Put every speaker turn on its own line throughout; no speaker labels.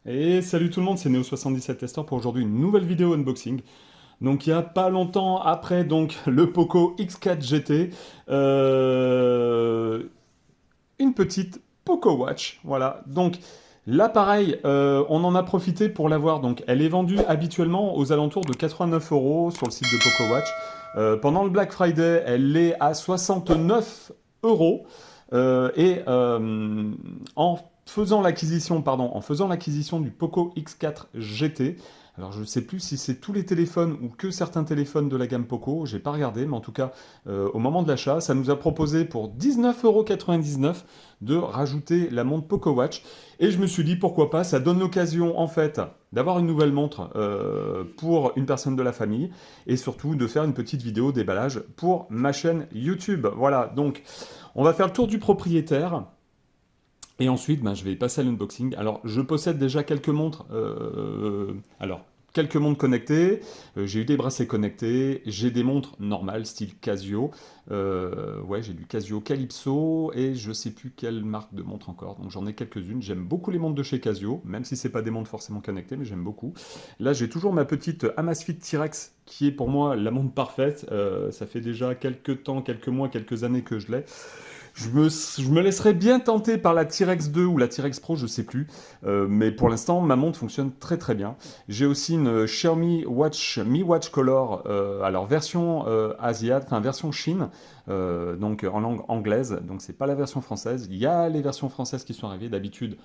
Et salut tout le monde, c'est Neo77 Tester pour aujourd'hui une nouvelle vidéo unboxing. Donc il y a pas longtemps après donc le Poco X4 GT, une petite Poco Watch. Voilà. Donc l'appareil, on en a profité pour l'avoir. Donc elle est vendue habituellement aux alentours de 89 euros sur le site de Poco Watch. Pendant le Black Friday, elle est à 69 euros. En en faisant l'acquisition du Poco X4 GT, alors je ne sais plus si c'est tous les téléphones ou que certains téléphones de la gamme Poco, j'ai pas regardé, mais en tout cas, au moment de l'achat, ça nous a proposé pour 19,99 € de rajouter la montre Poco Watch. Et je me suis dit, pourquoi pas, ça donne l'occasion en fait d'avoir une nouvelle montre pour une personne de la famille et surtout de faire une petite vidéo déballage pour ma chaîne YouTube. Voilà, donc on va faire le tour du propriétaire. Et ensuite, ben, je vais passer à l'unboxing. Alors, je possède déjà quelques montres. Quelques montres connectées. J'ai eu des bracelets connectés. J'ai des montres normales, style Casio. Ouais, j'ai du Casio Calypso et je sais plus quelle marque de montre encore. Donc, j'en ai quelques-unes. J'aime beaucoup les montres de chez Casio, même si c'est pas des montres forcément connectées, mais j'aime beaucoup. Là, j'ai toujours ma petite Amazfit T-Rex qui est pour moi la montre parfaite. Ça fait déjà quelques temps, quelques mois, quelques années que je l'ai. Je me laisserais bien tenter par la T-Rex 2 ou la T-Rex Pro, je sais plus. Mais pour l'instant, ma montre fonctionne très très bien. J'ai aussi une Xiaomi Watch Mi Watch Color, alors version Asiate, enfin version Chine, donc en langue anglaise. Donc c'est pas la version française. Il y a les versions françaises qui sont arrivées d'habitude.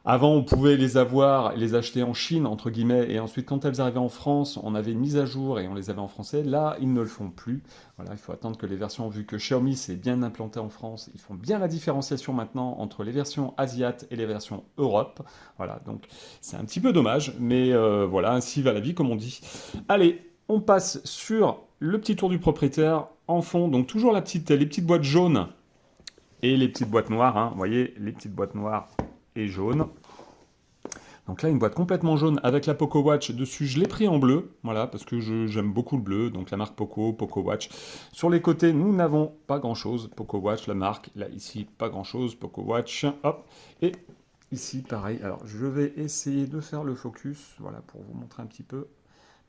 Avant, on pouvait les avoir, les acheter en Chine, entre guillemets, et ensuite, quand elles arrivaient en France, on avait une mise à jour et on les avait en français. Là, ils ne le font plus. Voilà, il faut attendre que les versions, vu que Xiaomi s'est bien implanté en France, ils font bien la différenciation maintenant entre les versions Asiates et les versions Europe. Voilà, donc c'est un petit peu dommage, mais voilà, ainsi va la vie, comme on dit. Allez, on passe sur le petit tour du propriétaire en fond. Donc toujours les petites boîtes jaunes et les petites boîtes noires. Hein. Vous voyez, les petites boîtes noires et jaunes. Donc là, une boîte complètement jaune avec la Poco Watch dessus. Je l'ai pris en bleu, voilà, parce que j'aime beaucoup le bleu. Donc la marque Poco, Poco Watch. Sur les côtés, nous n'avons pas grand-chose. Poco Watch, la marque. Là, ici, pas grand-chose. Poco Watch, hop. Et ici, pareil. Alors, je vais essayer de faire le focus, voilà, pour vous montrer un petit peu.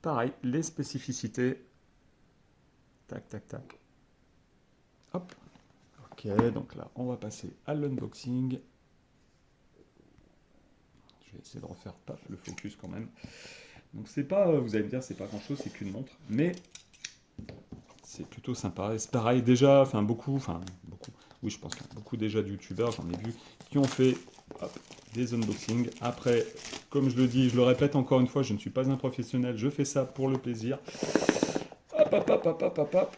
Pareil, les spécificités. Tac, tac, tac. Hop. Ok, donc là, on va passer à l'unboxing. Je vais essayer de refaire paf, le focus quand même. Donc c'est pas, vous allez me dire, c'est pas grand chose, c'est qu'une montre, mais c'est plutôt sympa. Et c'est pareil, déjà, beaucoup, oui, je pense qu'il y a beaucoup déjà de youtubeurs, j'en ai vu, qui ont fait hop, des unboxings. Après, comme je le dis, je le répète encore une fois, je ne suis pas un professionnel, je fais ça pour le plaisir. Hop, hop, hop, hop, hop, hop, hop.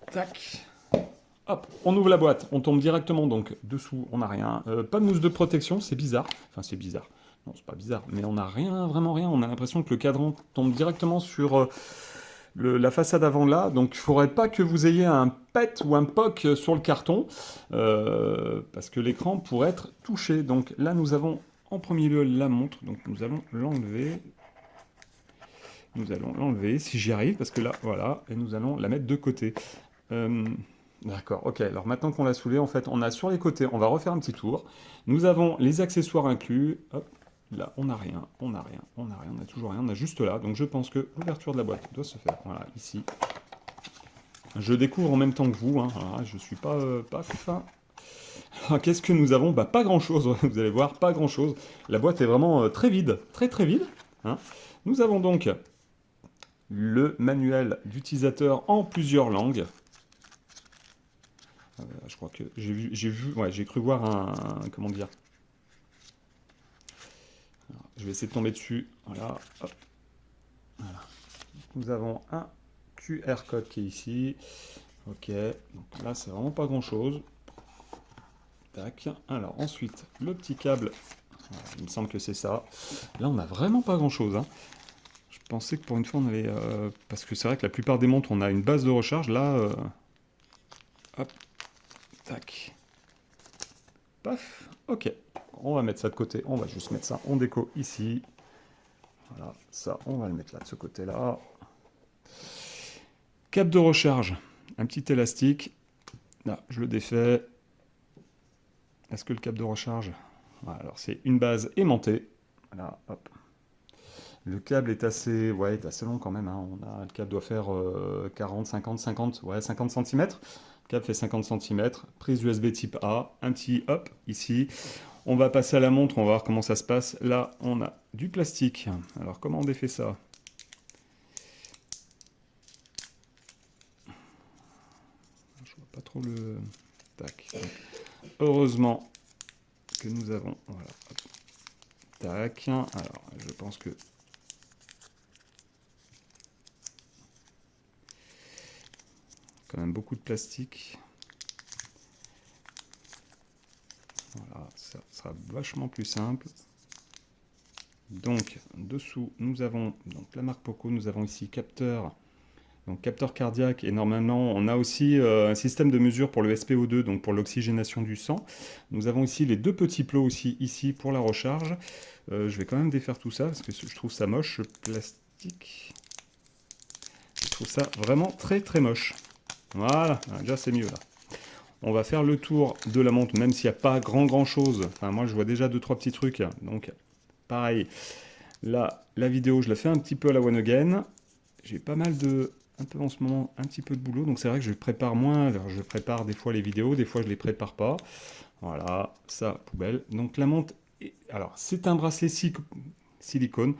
Tac. Hop, on ouvre la boîte, on tombe directement donc dessous, on n'a rien. Pas de mousse de protection, c'est bizarre. Enfin, c'est bizarre. Non, c'est pas bizarre, mais on n'a rien, vraiment rien. On a l'impression que le cadran tombe directement sur la façade avant là. Donc, il ne faudrait pas que vous ayez un pet ou un poc sur le carton, parce que l'écran pourrait être touché. Donc là, nous avons en premier lieu la montre. Donc, nous allons l'enlever. Nous allons l'enlever, si j'y arrive, parce que là, voilà, et nous allons la mettre de côté. Euh, D'accord, ok. Alors maintenant qu'on l'a soulevé, en fait, on a sur les côtés, on va refaire un petit tour. Nous avons les accessoires inclus. Hop, là, on n'a rien, on n'a rien, on n'a rien, on n'a toujours rien, on a juste là. Donc je pense que l'ouverture de la boîte doit se faire. Voilà, ici. Je découvre en même temps que vous, hein. Voilà, je suis pas, pas fin. Alors, qu'est-ce que nous avons? Bah, pas grand-chose, vous allez voir, pas grand-chose. La boîte est vraiment très vide, très très vide. Hein. Nous avons donc le manuel d'utilisateur en plusieurs langues. Je crois que ouais, j'ai cru voir comment dire. Alors, je vais essayer de tomber dessus. Voilà, hop, voilà. Nous avons un QR code qui est ici. Ok, donc là c'est vraiment pas grand chose. Tac. Alors ensuite, le petit câble. Voilà, il me semble que c'est ça. Là on n'a vraiment pas grand chose. Hein. Je pensais que pour une fois on avait. Parce que c'est vrai que la plupart des montres on a une base de recharge. Là, hop, tac. Paf, ok. On va mettre ça de côté, on va juste mettre ça en déco ici. Voilà, ça, on va le mettre là de ce côté-là. Câble de recharge, un petit élastique. Là, je le défais. Est-ce que le câble de recharge... Voilà, alors c'est une base aimantée. Voilà, hop. Le câble est assez, ouais, est assez long quand même, hein. Le câble doit faire 40, 50, 50, ouais, 50 cm. Le câble fait 50 cm. Prise USB type A. Un petit hop ici. On va passer à la montre, on va voir comment ça se passe. Là, on a du plastique. Alors, comment on défait ça? Je vois pas trop le... Tac. Donc, heureusement que nous avons... Voilà. Hop. Tac. Alors, je pense que... Quand même beaucoup de plastique. Voilà, ça sera vachement plus simple. Donc, dessous, nous avons donc la marque Poco, nous avons ici capteur, donc capteur cardiaque, et normalement, on a aussi un système de mesure pour le SpO2, donc pour l'oxygénation du sang. Nous avons ici les deux petits plots aussi ici pour la recharge. Je vais quand même défaire tout ça, parce que je trouve ça moche, ce plastique. Je trouve ça vraiment très très moche. Voilà, déjà c'est mieux là. On va faire le tour de la montre, même s'il n'y a pas grand chose. Enfin, moi, je vois déjà 2-3 petits trucs. Donc, pareil. Là, la vidéo, je la fais un petit peu à la one again. J'ai pas mal de... Un peu en ce moment, un petit peu de boulot. Donc, c'est vrai que je prépare moins. Alors, je prépare des fois les vidéos, des fois, je les prépare pas. Voilà, ça, poubelle. Donc, la montre... Alors, c'est un bracelet silicone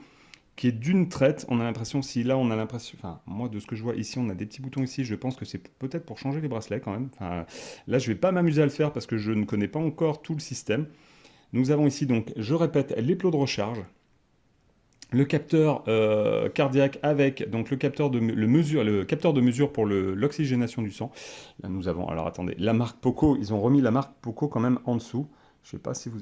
qui est d'une traite. On a l'impression, si là on a l'impression, enfin moi de ce que je vois ici, on a des petits boutons ici, je pense que c'est peut-être pour changer les bracelets quand même. Enfin, là je vais pas m'amuser à le faire parce que je ne connais pas encore tout le système. Nous avons ici donc, je répète, les plots de recharge, le capteur cardiaque avec donc le capteur de mesure pour l'oxygénation du sang. Là nous avons, alors attendez, la marque Poco, ils ont remis la marque Poco quand même en dessous. Je sais pas si vous...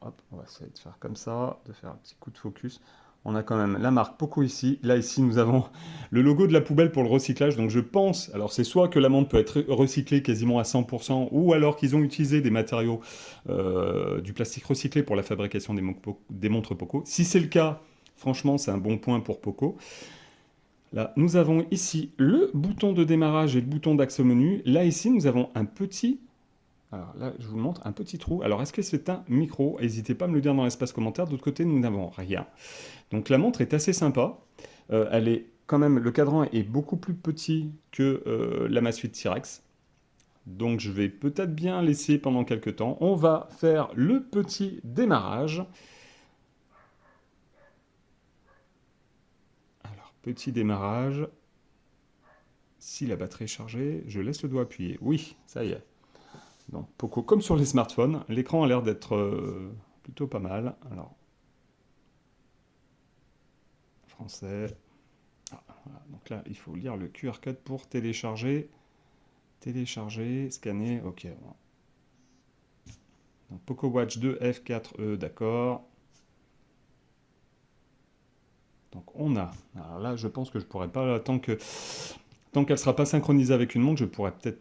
Hop, on va essayer de faire comme ça, de faire un petit coup de focus. On a quand même la marque Poco ici. Là, ici, nous avons le logo de la poubelle pour le recyclage. Donc, je pense, alors c'est soit que la montre peut être recyclée quasiment à 100%, ou alors qu'ils ont utilisé des matériaux, du plastique recyclé pour la fabrication des montres Poco. Si c'est le cas, franchement, c'est un bon point pour Poco. Là, nous avons ici le bouton de démarrage et le bouton d'accès au menu. Là, ici, nous avons un petit... Alors là, je vous montre un petit trou. Alors, est-ce que c'est un micro? N'hésitez pas à me le dire dans l'espace commentaire. D'autre côté, nous n'avons rien. Donc la montre est assez sympa. Elle est quand même, le cadran est beaucoup plus petit que l'Amazfit T-Rex. Donc je vais peut-être bien laisser pendant quelques temps. On va faire le petit démarrage. Alors, petit démarrage. Si la batterie est chargée, je laisse le doigt appuyé. Oui, ça y est. Donc Poco, comme sur les smartphones, l'écran a l'air d'être plutôt pas mal. Alors, français. Ah, voilà. Donc là, il faut lire le QR code pour télécharger. Télécharger, scanner, ok. Donc Poco Watch 2 F4E, d'accord. Donc on a. Alors là, je pense que je pourrais pas, tant qu'elle ne sera pas synchronisée avec une montre, je pourrais peut-être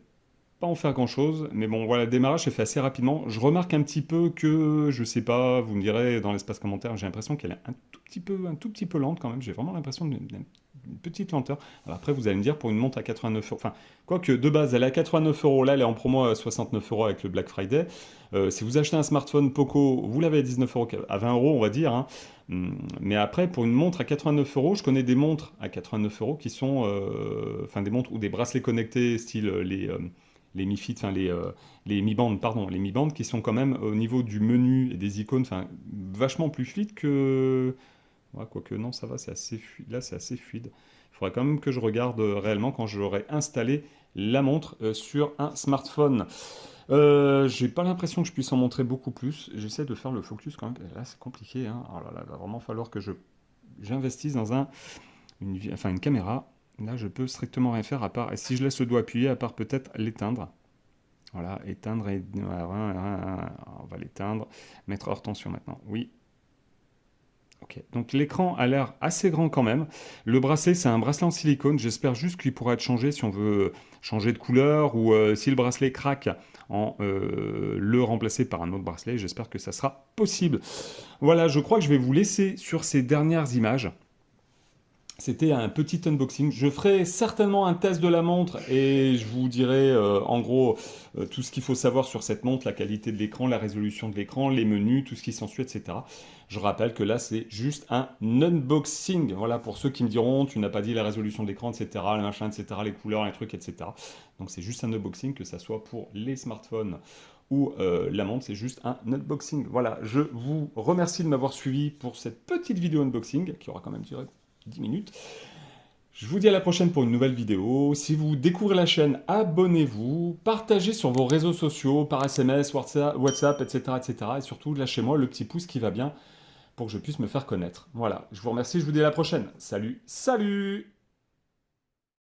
pas en faire grand-chose. Mais bon, voilà, le démarrage s'est fait assez rapidement. Je remarque un petit peu que, je sais pas, vous me direz dans l'espace commentaire, j'ai l'impression qu'elle est un tout petit peu lente quand même. J'ai vraiment l'impression d'une petite lenteur. Alors après, vous allez me dire, pour une montre à 89 euros, enfin, quoique de base, elle est à 89 euros, là, elle est en promo à 69 euros avec le Black Friday. Si vous achetez un smartphone Poco, vous l'avez à 19 euros, à 20 euros, on va dire, hein. Mais après, pour une montre à 89 euros, je connais des montres à 89 euros qui sont, enfin, des montres ou des bracelets connectés, style les Mi Fit, enfin les Mi Band, pardon, les Mi Band qui sont quand même au niveau du menu et des icônes, enfin, vachement plus fluides que... Ouais, quoique non, ça va, c'est assez fluide. Là, c'est assez fluide. Il faudrait quand même que je regarde réellement quand j'aurai installé la montre sur un smartphone. J'ai pas l'impression que je puisse en montrer beaucoup plus. J'essaie de faire le focus quand même. Et là, c'est compliqué, hein. Oh là là, il va vraiment falloir que j'investisse dans une caméra. Là, je peux strictement rien faire à part, et si je laisse le doigt appuyé, à part peut-être l'éteindre. Voilà, éteindre et... On va l'éteindre. Mettre hors tension maintenant. Oui. Ok, donc l'écran a l'air assez grand quand même. Le bracelet, c'est un bracelet en silicone. J'espère juste qu'il pourra être changé si on veut changer de couleur ou si le bracelet craque, le remplacer par un autre bracelet. J'espère que ça sera possible. Voilà, je crois que je vais vous laisser sur ces dernières images. C'était un petit unboxing. Je ferai certainement un test de la montre et je vous dirai en gros tout ce qu'il faut savoir sur cette montre, la qualité de l'écran, la résolution de l'écran, les menus, tout ce qui s'ensuit, etc. Je rappelle que là c'est juste un unboxing. Voilà, pour ceux qui me diront tu n'as pas dit la résolution de l'écran, etc., les machins, etc., les couleurs, les trucs, etc. Donc c'est juste un unboxing, que ça soit pour les smartphones ou la montre, c'est juste un unboxing. Voilà, je vous remercie de m'avoir suivi pour cette petite vidéo unboxing qui aura quand même duré 10 minutes. Je vous dis à la prochaine pour une nouvelle vidéo. Si vous découvrez la chaîne, abonnez-vous, partagez sur vos réseaux sociaux, par SMS, WhatsApp, etc., etc. Et surtout, lâchez-moi le petit pouce qui va bien pour que je puisse me faire connaître. Voilà, je vous remercie, je vous dis à la prochaine. Salut, salut!